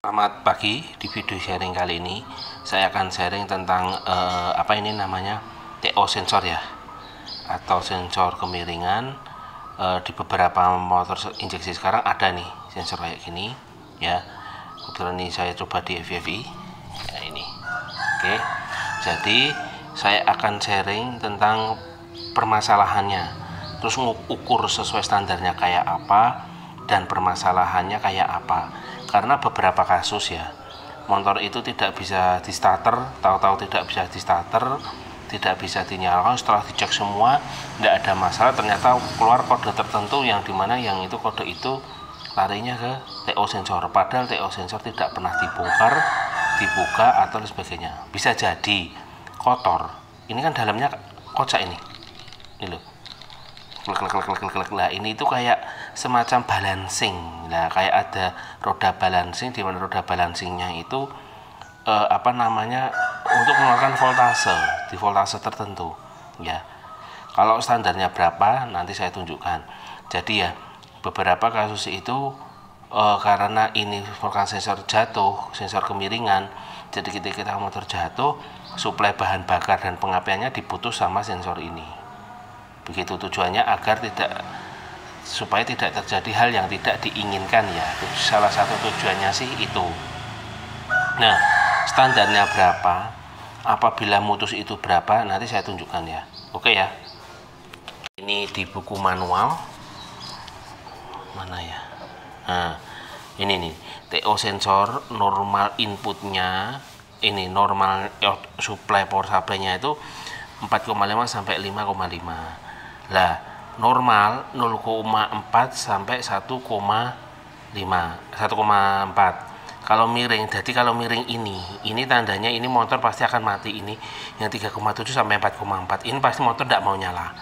Selamat pagi. Di video sharing kali ini saya akan sharing tentang apa ini namanya TO sensor ya, atau sensor kemiringan. Di beberapa motor injeksi sekarang ada nih sensor kayak gini ya. Kebetulan ini saya coba di FFI ya, ini oke. Jadi saya akan sharing tentang permasalahannya, terus ukur sesuai standarnya kayak apa dan permasalahannya kayak apa. Karena beberapa kasus ya, motor itu tidak bisa di starter, tahu-tahu tidak bisa di starter, tidak bisa dinyalakan. Setelah dicek semua tidak ada masalah, ternyata keluar kode tertentu yang dimana yang itu kode itu larinya ke TO sensor, padahal TO sensor tidak pernah dibongkar, dibuka atau sebagainya. Bisa jadi kotor, ini kan dalamnya kocak ini loh. Nah ini itu kayak semacam balancing. Nah kayak ada roda balancing, di mana roda balancingnya itu apa namanya, untuk mengeluarkan voltase di voltase tertentu ya. Kalau standarnya berapa nanti saya tunjukkan. Jadi ya beberapa kasus itu karena ini merupakan sensor jatuh, sensor kemiringan. Jadi ketika motor jatuh, suplai bahan bakar dan pengapiannya diputus sama sensor ini. Begitu tujuannya agar supaya tidak terjadi hal yang tidak diinginkan ya. Salah satu tujuannya sih itu. Nah, standarnya berapa? Apabila mutus itu berapa? Nanti saya tunjukkan ya. Oke ya. Ini di buku manual. Mana ya? Nah, ini nih. TO sensor normal inputnya, ini normal supply power supply-nya itu 4,5 sampai 5,5. Lah, normal 0,4 sampai 1,5, 1,4. Kalau miring, jadi kalau miring ini tandanya ini motor pasti akan mati. Ini yang 3,7 sampai 4,4 ini pasti motor tidak mau nyala.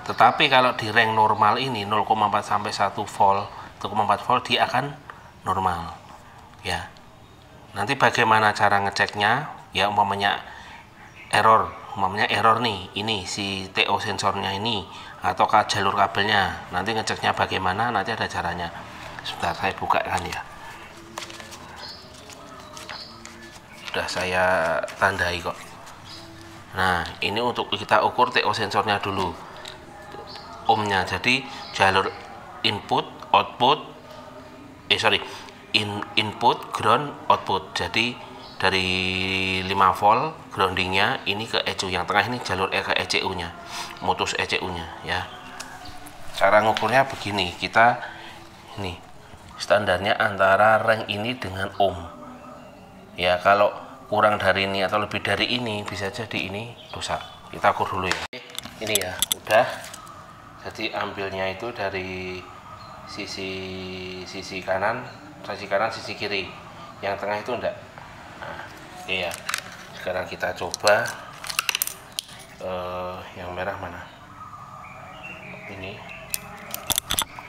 Tetapi kalau di rank normal ini 0,4 sampai 1 volt, 1,4 volt dia akan normal ya. Nanti bagaimana cara ngeceknya ya, umpamanya error nih, ini si TO sensornya ini atau jalur kabelnya, nanti ngeceknya bagaimana, nanti ada caranya. Sebentar saya bukakan ya, sudah saya tandai kok. Nah ini untuk kita ukur TO sensornya dulu, ohmnya. Jadi jalur input output input ground output. Jadi dari 5 volt groundingnya ini ke ECU, yang tengah ini jalur ke ECU nya, mutus ECU nya ya. Cara ngukurnya begini, kita ini standarnya antara rank ini dengan ohm ya. Kalau kurang dari ini atau lebih dari ini bisa jadi ini dosa. Kita ukur dulu ya. Ini ya udah, jadi ambilnya itu dari sisi kanan, sisi kiri, yang tengah itu enggak. Nah, ya sekarang kita coba yang merah mana, ini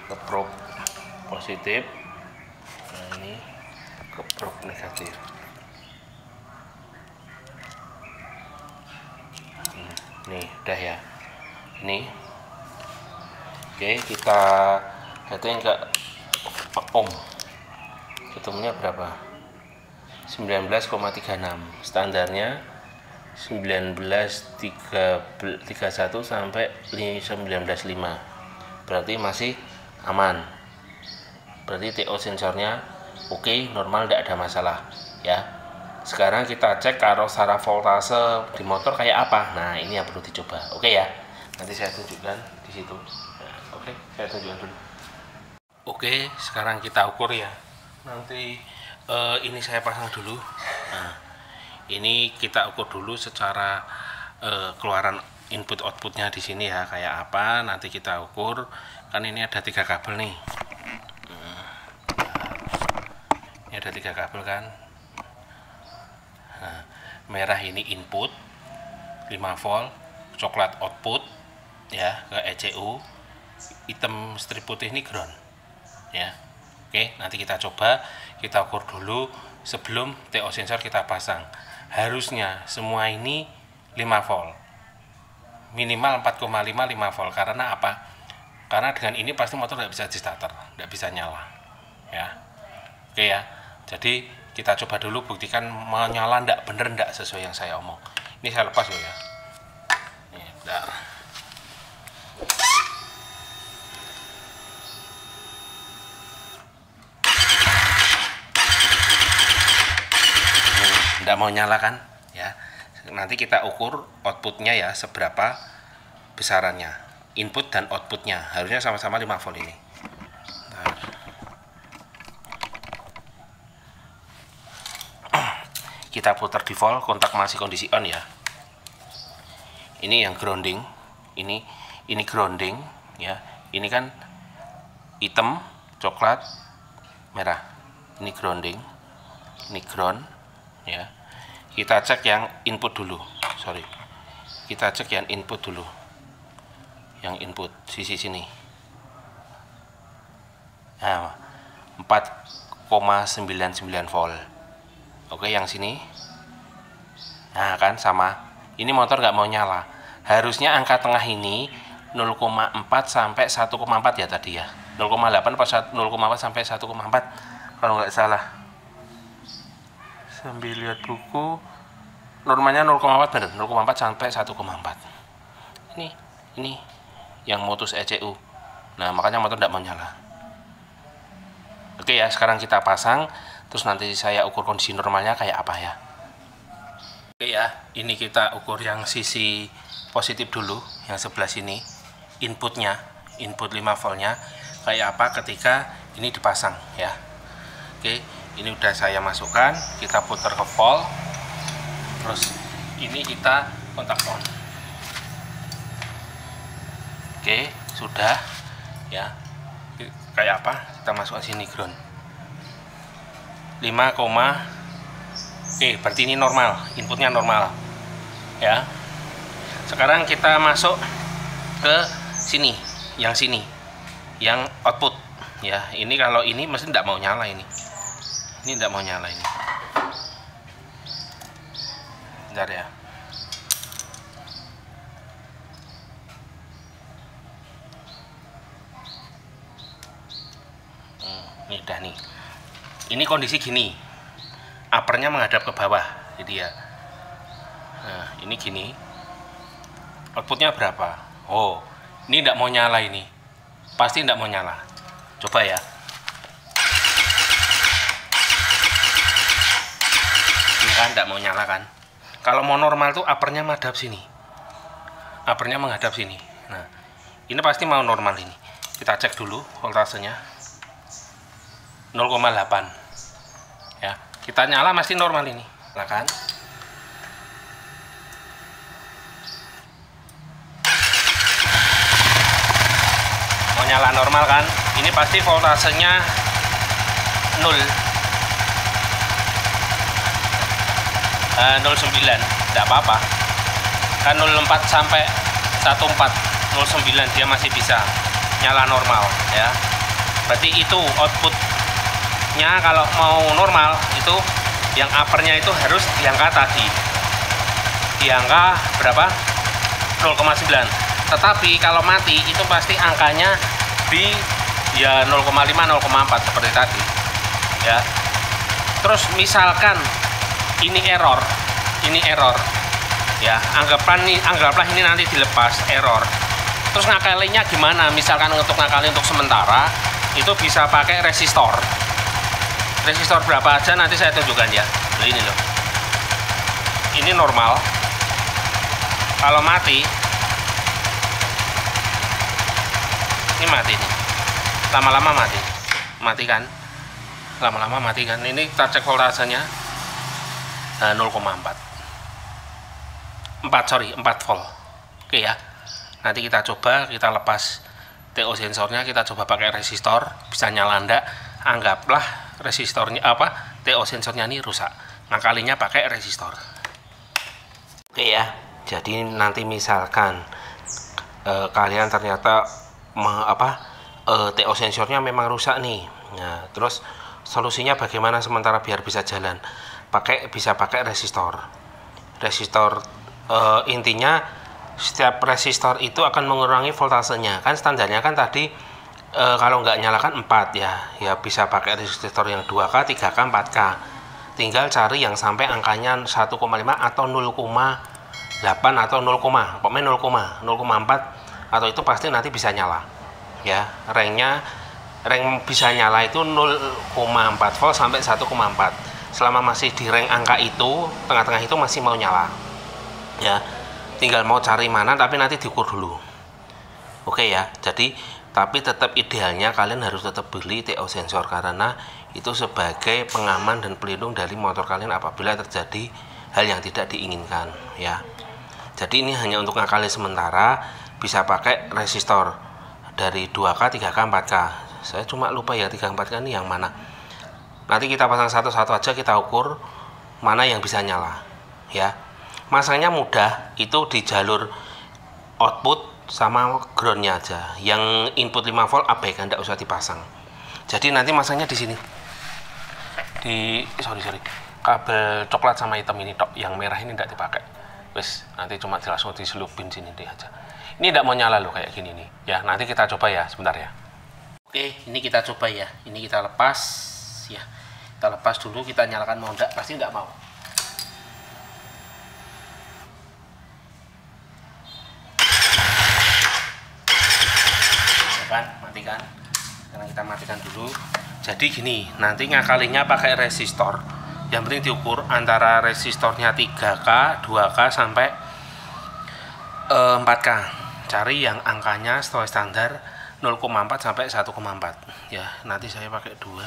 ke probe positif, nah ini ke probe negatif. Nih udah ya, ini oke. Kita setting ke ohm, ketemunya berapa? 19,36, standarnya 19,31 sampai 19,5, berarti masih aman. Berarti TO sensornya oke, normal, tidak ada masalah ya. Sekarang kita cek karo secara voltase di motor kayak apa. Nah ini yang perlu dicoba. Oke ya, nanti saya tunjukkan di situ. Nah, oke, saya tunjukkan dulu. Oke, sekarang kita ukur ya. Nanti ini saya pasang dulu. Nah, ini kita ukur dulu secara keluaran input outputnya di sini ya kayak apa. Nanti kita ukur, kan ini ada 3 kabel nih. Ini ada 3 kabel kan. Nah, merah ini input 5 volt, coklat output ya ke ECU, hitam strip putih ini ground ya. Oke, nanti kita coba, kita ukur dulu sebelum TO sensor kita pasang. Harusnya semua ini 5 volt, minimal 4,5 volt. Karena apa? Karena dengan ini pasti motor tidak bisa di starter, tidak bisa nyala ya. Oke ya, jadi Kita coba dulu buktikan menyala ndak, bener ndak sesuai yang saya omong. Ini saya lepas dulu ya. Nih, bentar. Ndak mau nyala kan ya. Nanti kita ukur outputnya ya, seberapa besarannya, input dan outputnya harusnya sama-sama 5 volt ini. Kita putar di volt, kontak masih kondisi on ya. Ini yang grounding, ini grounding ya. Ini kan hitam, coklat, merah. Ini grounding, ini ground ya. Kita cek yang input dulu, sorry. Kita cek yang input dulu. Yang input sisi sini. Nah, 4,99 volt. Oke, yang sini. Nah, kan sama. Ini motor nggak mau nyala. Harusnya angka tengah ini 0,4 sampai 1,4 ya tadi ya. 0,8 atau 0,4 sampai 1,4 kalau nggak salah. Sambil lihat buku, normalnya 0,4 bener, 0,4 sampai 1,4. Ini yang modus ECU. Nah, makanya motor nggak mau nyala. Oke ya, sekarang kita pasang, terus nanti saya ukur kondisi normalnya kayak apa ya. Oke ya, ini kita ukur yang sisi positif dulu, yang sebelah sini, inputnya, input 5 voltnya kayak apa ketika ini dipasang ya. Oke, ini udah saya masukkan, kita putar ke volt, terus ini kita kontak on. Oke, sudah ya. Kayak apa? Kita masukkan sini ground 5, oke, berarti ini normal, inputnya normal ya. Sekarang kita masuk ke sini, yang output ya. Ini kalau ini mesti tidak mau nyala, ini tidak mau nyala ini. Bentar ya. Ini udah nih. Ini kondisi gini. Uppernya menghadap ke bawah, jadi ya. Nah, ini gini. Outputnya berapa? Oh, ini tidak mau nyala ini. Pasti tidak mau nyala. Coba ya. Ini kan tidak mau nyala kan. Kalau mau normal tuh uppernya menghadap sini. Uppernya menghadap sini. Nah, ini pasti mau normal ini. Kita cek dulu voltasenya. 0,8 ya, kita nyala masih normal ini, kan? Mau nyala normal kan? Ini pasti voltasenya 0, 0,9, tidak apa-apa kan. 0,4 sampai 1,4, 0,9 dia masih bisa nyala normal ya. Berarti itu outputnya kalau mau normal itu yang uppernya itu harus di angka tadi, di angka berapa, 0,9. Tetapi kalau mati itu pasti angkanya di ya 0,5, 0,4 seperti tadi ya. Terus misalkan ini error ya, anggaplah ini nanti dilepas error. Terus ngakalinya gimana? Misalkan untuk ngakali untuk sementara itu bisa pakai resistor. Resistor berapa aja nanti saya tunjukkan ya. Nah, ini loh. Ini normal. Kalau mati, ini mati nih. Lama-lama mati. Mati kan? Lama-lama mati kan? Ini kita cek voltasenya 0,4. 4 volt. Oke ya. Nanti kita coba, kita lepas TO sensornya, kita coba pakai resistor, bisa nyala ndak. Anggaplah resistornya TO sensornya ini rusak, ngakalinya pakai resistor. Oke ya, jadi nanti misalkan kalian ternyata TO sensornya memang rusak nih. Nah, terus solusinya bagaimana sementara biar bisa jalan? Bisa pakai resistor. Intinya setiap resistor itu akan mengurangi voltasenya. Kan standarnya kan tadi kalau nggak nyalakan 4 ya bisa pakai resistor yang 2K, 3K, 4K. tinggal cari yang sampai angkanya 1,5 atau 0,8 atau 0, pokoknya 0,4 atau itu pasti nanti bisa nyala ya. Rank bisa nyala itu 0,4 volt sampai 1,4. Selama masih di rank angka itu, tengah-tengah itu masih mau nyala ya, tinggal mau cari mana, tapi nanti diukur dulu. Oke ya, jadi tapi tetap idealnya kalian harus tetap beli TO sensor karena itu sebagai pengaman dan pelindung dari motor kalian apabila terjadi hal yang tidak diinginkan ya. Jadi ini hanya untuk ngakali sementara, bisa pakai resistor dari 2K, 3K, 4K. Saya cuma lupa ya 3, 4K ini yang mana. Nanti kita pasang satu-satu aja, kita ukur mana yang bisa nyala ya. Masangnya mudah, itu di jalur output sama groundnya aja. Yang input 5 volt abaikan, tidak usah dipasang. Jadi nanti masangnya di sini. Sorry. Kabel coklat sama hitam ini tok, yang merah ini tidak dipakai. Wes, nanti cuma langsung diselupin sini deh aja. Ini tidak mau nyala loh kayak gini nih. Ya, nanti kita coba ya, sebentar ya. Oke, ini kita coba ya. Ini kita lepas ya. Kita lepas dulu, kita nyalakan, mau enggak? Pasti enggak mau. Kan, matikan. Sekarang kita matikan dulu. Jadi gini, nanti ngakalinya pakai resistor. Yang penting diukur antara resistornya 3K, 2K sampai 4K. Cari yang angkanya standar 0,4 sampai 1,4 ya. Nanti saya pakai 2.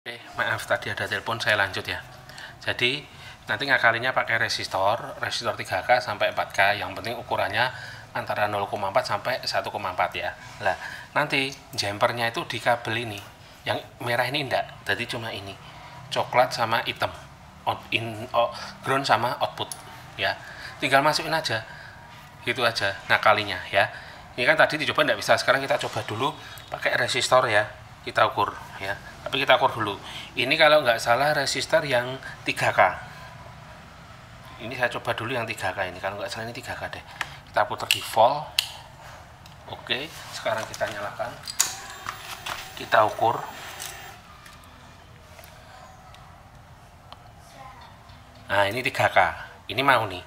Oke, maaf tadi ada telepon, saya lanjut ya. Jadi nanti ngakalinya pakai resistor 3K sampai 4K. Yang penting ukurannya antara 0,4 sampai 1,4 ya. Nah, nanti jumpernya itu di kabel ini. Yang merah ini enggak, jadi cuma ini. Coklat sama hitam. Ground sama output ya. Tinggal masukin aja. Gitu aja ngakalinya ya. Ini kan tadi dicoba enggak bisa, sekarang kita coba dulu pakai resistor ya. Kita ukur ya, tapi kita ukur dulu. Ini kalau nggak salah resistor yang 3K. Ini saya coba dulu yang 3K ini, kalau nggak salah ini 3K deh. Kita putar di volt. Oke, sekarang kita nyalakan, kita ukur. Nah ini 3K, ini mau nih,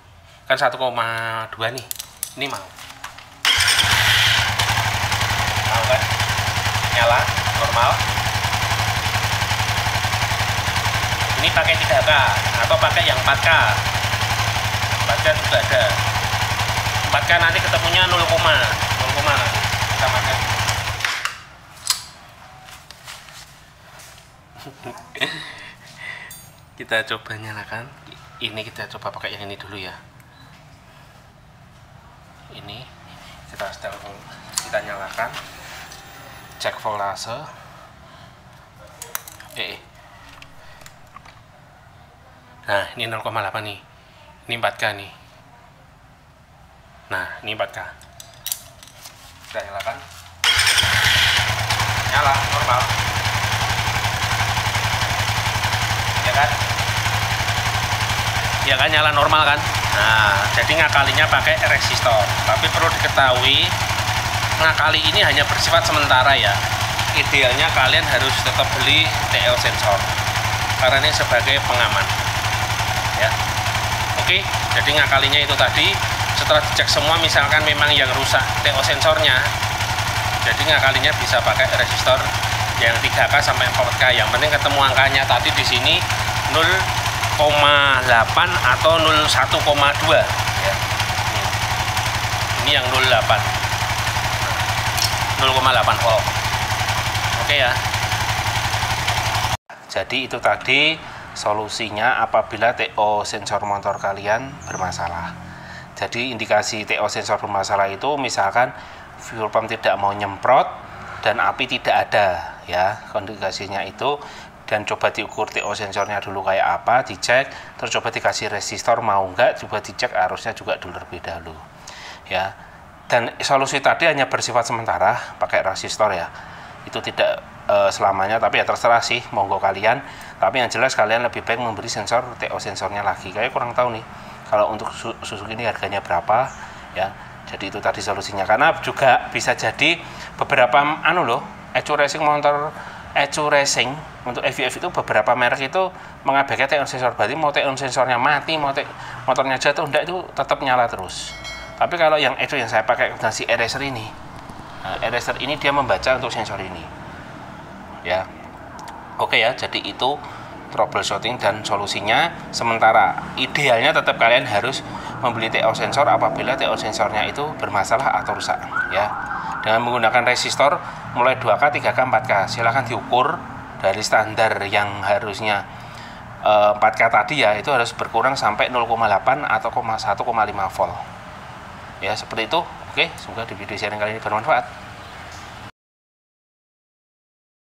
kan 1,2 nih, ini mau kan, nyala normal. Ini pakai 3K atau pakai yang 4K. 4K juga ada. 4K nanti ketemunya 0, nanti kita pakai. Kita coba nyalakan. Ini kita coba pakai yang ini dulu ya. Ini kita nyalakan. Cek voltase. Nah ini 0,8 nih, ini 4K nih. Nah ini 4K, kita nyalakan, nyala normal ya kan, ya kan, nyala normal kan. Nah jadi ngakalinya pakai resistor, tapi perlu diketahui ngakali ini hanya bersifat sementara ya. Idealnya kalian harus tetap beli TO sensor karena ini sebagai pengaman ya. Oke, jadi ngakalinya itu tadi setelah dicek semua, misalkan memang yang rusak TO sensornya, jadi ngakalinya bisa pakai resistor yang 3K sampai 4K. Yang penting ketemu angkanya tadi di sini 0,8 atau 1,2 ya. Ini yang 0,8 volt. Oke ya. Jadi itu tadi solusinya apabila TO sensor motor kalian bermasalah. Jadi indikasi TO sensor bermasalah itu misalkan fuel pump tidak mau nyemprot dan api tidak ada ya, indikasinya itu. Dan coba diukur TO sensornya dulu kayak apa, dicek, terus coba dikasih resistor mau enggak, coba dicek arusnya juga dulu terlebih dahulu ya. Dan solusi tadi hanya bersifat sementara, pakai resistor ya, itu tidak selamanya, tapi ya terserah sih, monggo kalian. Tapi yang jelas kalian lebih baik membeli sensor TO sensornya lagi. Kayak kurang tahu nih kalau untuk Suzuki ini harganya berapa ya. Jadi itu tadi solusinya, karena juga bisa jadi beberapa eco racing motor ECU Racing untuk EVF itu beberapa merek itu mengabaikan take on sensor, berarti mau take on sensornya mati, mau motornya jatuh enggak, itu tetap nyala terus. Tapi kalau yang ECU yang saya pakai si eraser ini, eraser ini dia membaca untuk sensor ini ya. Oke ya, jadi itu troubleshooting dan solusinya. Sementara idealnya tetap kalian harus membeli TO sensor apabila TO sensornya itu bermasalah atau rusak ya, dengan menggunakan resistor mulai 2K, 3K, 4K. Silahkan diukur dari standar yang harusnya 4K tadi ya, itu harus berkurang sampai 0,8 atau 1,5 volt ya, seperti itu. Oke, semoga di video sharing kali ini bermanfaat.